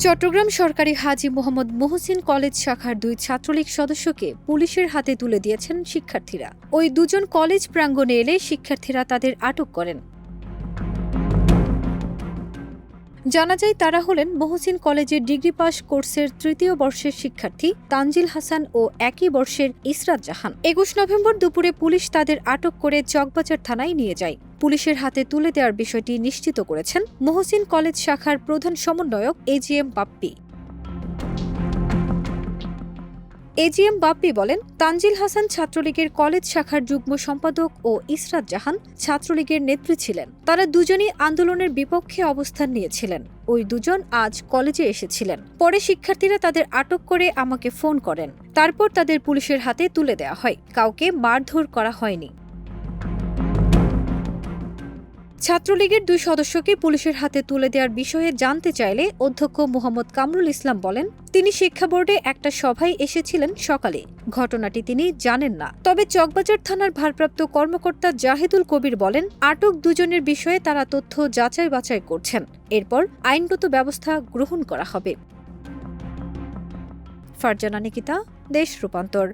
চট্টগ্রাম সরকারি হাজী মোহাম্মদ মুহসিন কলেজ শাখার 2 ছাত্রলীগ সদস্যকে পুলিশের হাতে তুলে দিয়েছেন শিক্ষার্থীরা। ওই দুজন কলেজ প্রাঙ্গণে এলে শিক্ষার্থীরা তাদের আটক করেন। জানা যায় তারা হলেন মহসিন কলেজের ডিগ্রি পাস কোর্সের 3য় বর্ষের শিক্ষার্থী তানজিল হাসান ও একই বর্ষের ইসরাত জাহান। 21 নভেম্বর দুপুরে পুলিশ তাদের আটক করে চকবাজার থানায় নিয়ে যায়। পুলিশের হাতে তুলে দেওয়ার বিষয়টি নিশ্চিত করেছেন মহসিন কলেজ শাখার প্রধান সমন্বয়ক এজিএম বাপ্পি। এজিএম বাপ্পি বলেন, তানজিল হাসান ছাত্রলীগের কলেজ শাখার যুগ্ম সম্পাদক ও ইসরাত জাহান ছাত্রলীগের নেত্রী ছিলেন। তারা দুজনই আন্দোলনের বিপক্ষে অবস্থান নিয়েছিলেন। ওই দুজন আজ কলেজে এসেছিলেন। পরে শিক্ষার্থীরা তাদের আটক করে আমাকে ফোন করেন। তারপর তাদের পুলিশের হাতে তুলে দেওয়া হয়। কাউকে মারধর করা হয়নি। ছাত্রলীগের 2 সদস্যকে পুলিশের হাতে তুলে দেওয়ার বিষয়ে জানতে চাইলে অধ্যক্ষ মোহাম্মদ কামরুল ইসলাম বলেন, তিনি শিক্ষা বোর্ডে একটা সভায় এসেছিলেন সকালে। ঘটনাটি তিনি জানেন না। তবে চকবাজার থানার ভারপ্রাপ্ত কর্মকর্তা জাহিদুল কবির বলেন, আটক দুজনের বিষয়ে তারা তথ্য যাচাই বাছাই করছেন। এরপর আইনগত ব্যবস্থা গ্রহণ করা হবে। ফারজানা নিকিতা, দেশ রূপান্তর।